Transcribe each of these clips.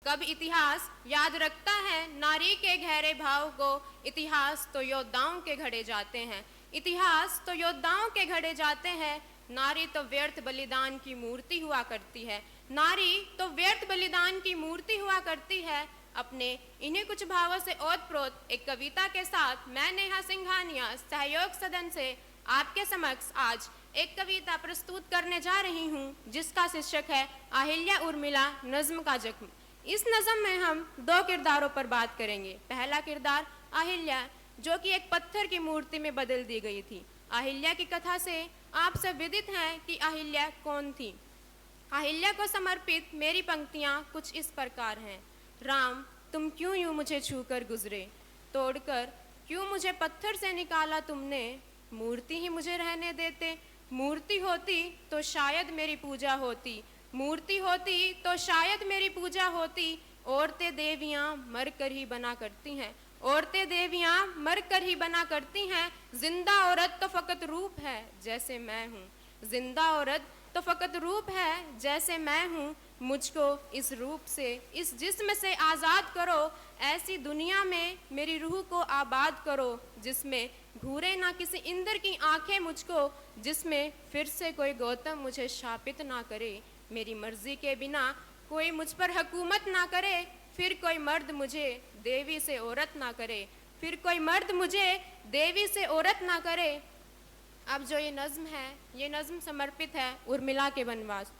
कब इतिहास याद रखता है नारी के गहरे भाव को। इतिहास तो योद्धाओं के घड़े जाते हैं, इतिहास तो योद्धाओं के घड़े जाते हैं। नारी तो व्यर्थ बलिदान की मूर्ति हुआ करती है, नारी तो व्यर्थ बलिदान की मूर्ति हुआ करती है। अपने इन्हीं कुछ भावों से ओतप्रोत एक कविता के साथ मैं नेहा सिंघानिया सहयोग सदन से आपके समक्ष आज एक कविता प्रस्तुत करने जा रही हूँ, जिसका शीर्षक है अहिल्या उर्मिला नज्म का जख्म। इस नज्म में हम दो किरदारों पर बात करेंगे। पहला किरदार अहिल्या, जो कि एक पत्थर की मूर्ति में बदल दी गई थी। अहिल्या की कथा से आप सब विदित हैं कि अहिल्या कौन थी। अहिल्या को समर्पित मेरी पंक्तियां कुछ इस प्रकार हैं। राम, तुम क्यों यूं मुझे छूकर गुजरे, तोड़कर क्यों मुझे पत्थर से निकाला तुमने। मूर्ति ही मुझे रहने देते, मूर्ति होती तो शायद मेरी पूजा होती, मूर्ति होती तो शायद मेरी पूजा होती। औरतें देवियां मर कर ही बना करती हैं, औरतें देवियां मर कर ही बना करती हैं। जिंदा औरत तो फकत रूप है जैसे मैं हूँ, जिंदा औरत तो फकत रूप है जैसे मैं हूँ। मुझको इस रूप से, इस जिस्म से आज़ाद करो। ऐसी दुनिया में मेरी रूह को आबाद करो, जिसमें घूरे ना किसी इंद्र की आंखें मुझको, जिसमें फिर से कोई गौतम मुझे शापित ना करे। मेरी मर्जी के बिना कोई मुझ पर हुकूमत ना करे, फिर कोई मर्द मुझे देवी से औरत ना करे, फिर कोई मर्द मुझे देवी से औरत ना करे। अब जो ये नज्म है, ये नज्म समर्पित है उर्मिला के वनवास।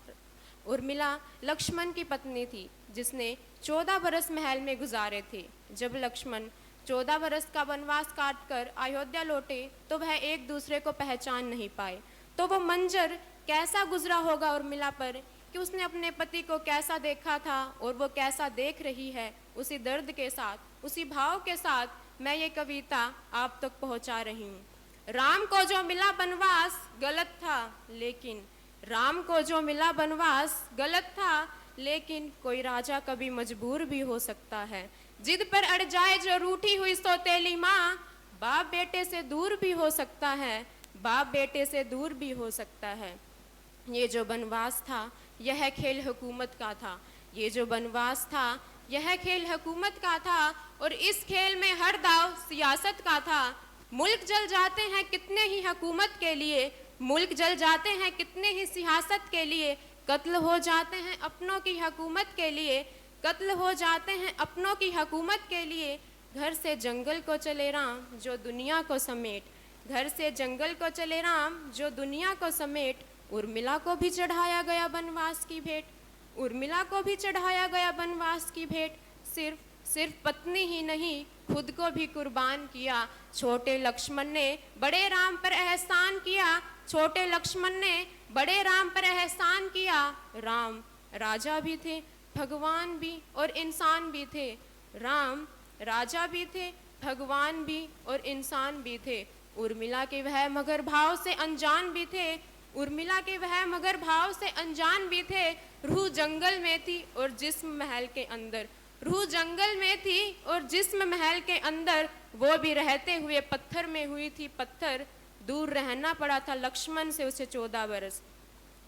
उर्मिला लक्ष्मण की पत्नी थी, जिसने 14 बरस महल में गुजारे थे। जब लक्ष्मण 14 बरस का वनवास काट कर अयोध्या लौटे तो वह एक दूसरे को पहचान नहीं पाए। तो वो मंजर कैसा गुजरा होगा उर्मिला पर कि उसने अपने पति को कैसा देखा था और वो कैसा देख रही है। उसी दर्द के साथ, उसी भाव के साथ मैं ये कविता आप तक पहुंचा रही हूँ। राम को जो मिला वनवास गलत था, लेकिन राम को जो मिला वनवास गलत था, लेकिन कोई राजा कभी मजबूर भी हो सकता है। जिद पर अड़ जाए जो रूठी हुई सौतेली माँ, बाप बेटे से दूर भी हो सकता है, बाप बेटे से दूर भी हो सकता है। ये जो वनवास था यह खेल हुकूमत का था, ये जो वनवास था यह खेल हुकूमत का था, और इस खेल में हर दाव सियासत का था। मुल्क जल जाते हैं कितने ही हुकूमत के लिए, मुल्क जल जाते हैं कितने ही सियासत के लिए। कत्ल हो जाते हैं अपनों की हुकूमत के लिए, कत्ल हो जाते हैं अपनों की हुकूमत के लिए। घर से जंगल को चले राम जो दुनिया को समेट, घर से जंगल को चले राम जो दुनिया को समेट। उर्मिला को भी चढ़ाया गया वनवास की भेंट, उर्मिला को भी चढ़ाया गया वनवास की भेंट। सिर्फ पत्नी ही नहीं, खुद को भी कुर्बान किया। छोटे लक्ष्मण ने बड़े राम पर एहसान किया, छोटे लक्ष्मण ने बड़े राम पर एहसान किया। राम राजा भी थे, भगवान भी और इंसान भी थे। राम राजा भी थे, भगवान भी और इंसान भी थे। उर्मिला के वह मगर भाव से अनजान भी थे, उर्मिला के वह मगर भाव से अनजान भी थे। रूह जंगल में थी और जिस्म महल के अंदर, रूह जंगल में थी और जिस्म महल के अंदर। वो भी रहते हुए पत्थर में हुई थी पत्थर। दूर रहना पड़ा था लक्ष्मण से उसे 14 बरस,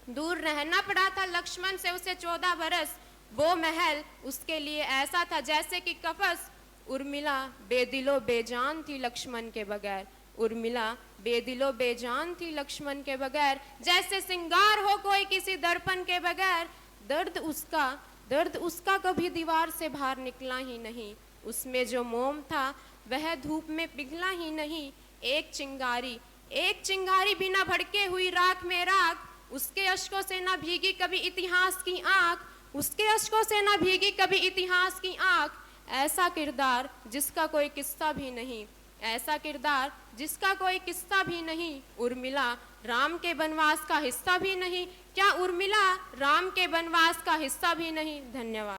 दूर रहना पड़ा था लक्ष्मण से उसे 14 बरस। वो महल उसके लिए ऐसा था जैसे कि कफस। उर्मिला बेदिलो बेजान थी लक्ष्मण के बगैर, उर्मिला बेदिलो बेजान थी लक्ष्मण के बगैर। जैसे सिंगार हो कोई किसी दर्पण के बगैर। दर्द उसका कभी दीवार से बाहर निकला ही नहीं। उसमें जो मोम था वह धूप में पिघला ही नहीं। एक चिंगारी बिना भड़के हुई राख में राख। उसके अश्कों से ना भीगी कभी इतिहास की आंख, उसके अश्कों से ना भीगी कभी इतिहास की आंख। ऐसा किरदार जिसका कोई किस्सा भी नहीं, ऐसा किरदार जिसका कोई किस्सा भी नहीं। उर्मिला राम के वनवास का हिस्सा भी नहीं, क्या उर्मिला राम के वनवास का हिस्सा भी नहीं। धन्यवाद।